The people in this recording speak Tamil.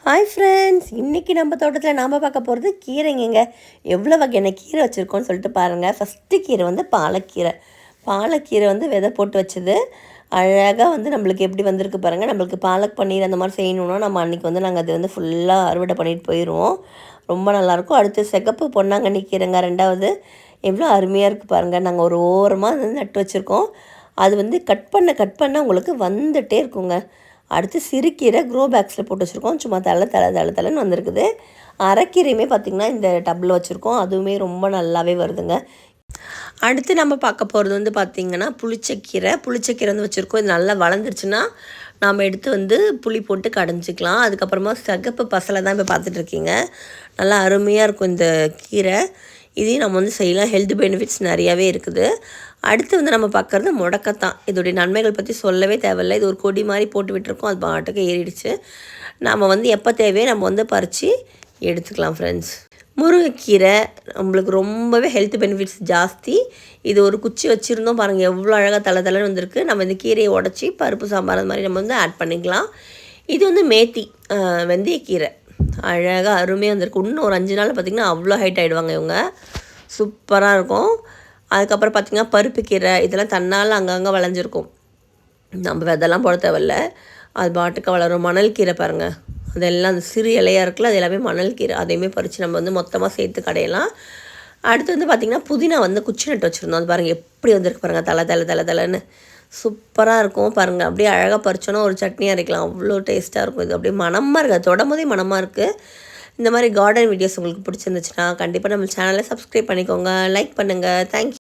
ஹாய் ஃப்ரெண்ட்ஸ், இன்றைக்கி நம்ம தோட்டத்தில் நாம் பார்க்க போகிறது கீரைங்க. எவ்வளோ வகையான கீரை வச்சுருக்கோன்னு சொல்லிட்டு பாருங்கள். ஃபஸ்ட்டு கீரை வந்து பாலக்கீரை வந்து விதை போட்டு வச்சது. அழகாக வந்து நம்மளுக்கு எப்படி வந்திருக்கு பாருங்கள். நம்மளுக்கு பாலக் பன்னீர் அந்த மாதிரி செய்யணுன்னா நம்ம அன்றைக்கி வந்து நாங்கள் அது வந்து ஃபுல்லாக அறுவடை பண்ணிட்டு போயிடுவோம். ரொம்ப நல்லாயிருக்கும். அடுத்து சிகப்பு பொன்னாங்கண்ணி கீரைங்க ரெண்டாவது. எவ்வளோ அருமையாக இருக்குது பாருங்கள். நாங்கள் ஒரு ஓரமாக வந்து நட்டு வச்சுருக்கோம். அது வந்து கட் பண்ண உங்களுக்கு வந்துகிட்டே இருக்குங்க. அடுத்து சிறுகீரை க்ரோ பேக்ஸில் போட்டு வச்சுருக்கோம். சும்மா தலைன்னு வந்திருக்குது. அரைக்கீரையுமே பார்த்திங்கன்னா இந்த டப்பில் வச்சுருக்கோம். அதுவுமே ரொம்ப நல்லாவே வருதுங்க. அடுத்து நம்ம பார்க்க போகிறது வந்து பார்த்திங்கன்னா புளிச்சக்கீரை வந்து வச்சுருக்கோம். இது நல்லா வளர்ந்துருச்சுன்னா நாம் எடுத்து வந்து புளி போட்டு கடைஞ்சிக்கலாம். அதுக்கப்புறமா சிகப்பு பசலை தான் இப்போ பார்த்துட்ருக்கீங்க. நல்லா அருமையாக இருக்கும் இந்த கீரை. இதையும் நம்ம வந்து செய்யலாம். ஹெல்த் பெனிஃபிட்ஸ் நிறையாவே இருக்குது. அடுத்து வந்து நம்ம பார்க்குறது முடக்கத்தான். இதோடைய நன்மைகள் பற்றி சொல்லவே தேவையில்லை. இது ஒரு கொடி மாதிரி போட்டு விட்டுருக்கோம். அது பாட்டுக்கு ஏறிடுச்சு. நம்ம வந்து எப்போ தேவையோ நம்ம வந்து பறித்து எடுத்துக்கலாம் ஃப்ரெண்ட்ஸ். முருங்கைக்கீரை நம்மளுக்கு ரொம்பவே ஹெல்த் பெனிஃபிட்ஸ் ஜாஸ்தி. இது ஒரு குச்சி வச்சுருந்தோம் பாருங்கள், எவ்வளோ அழகாக தலைன்னு வந்திருக்கு. நம்ம இந்த கீரையை உடச்சி பருப்பு சாம்பார் அது மாதிரி நம்ம வந்து ஆட் பண்ணிக்கலாம். இது வந்து மேத்தி வெந்தயக்கீரை அழகாக அருமையாக வந்திருக்கு. இன்னும் ஒரு 5 நாள் பார்த்திங்கன்னா அவ்வளோ ஹைட் ஆகிடுவாங்க இவங்க. சூப்பராக இருக்கும். அதுக்கப்புறம் பார்த்திங்கன்னா பருப்பு கீரை இதெல்லாம் தன்னால் அங்கங்கே விளைஞ்சிருக்கும். நம்ம விதெல்லாம் போட தேவையில்ல, அது பாட்டுக்கு வளரும். மணல் கீரை பாருங்கள், அதெல்லாம் அந்த சிறு இலையாக இருக்குல்ல, அது எல்லாமே மணல் கீரை. அதையுமே பறித்து நம்ம வந்து மொத்தமாக சேர்த்து கடையலாம். அடுத்து வந்து பார்த்திங்கன்னா புதினா வந்து குச்சி நட்டு வச்சுருந்தோம். அது பாருங்கள் எப்படி வந்திருக்கு பாருங்கள், தலைன்னு சூப்பராக இருக்கும் பாருங்கள். அப்படியே அழகாக பறிச்சோன்னா ஒரு சட்னி அரைக்கலாம், அவ்வளோ டேஸ்ட்டாக இருக்கும். இது அப்படியே மனமாக இருக்குது, அது தொடம்போதே மனமாக இருக்குது. இந்த மாதிரி கார்டன் வீடியோஸ் உங்களுக்கு பிடிச்சிருந்துச்சுன்னா கண்டிப்பாக நம்ம சேனலை சப்ஸ்கிரைப் பண்ணிக்கோங்க, லைக் பண்ணுங்கள். தேங்க்யூ.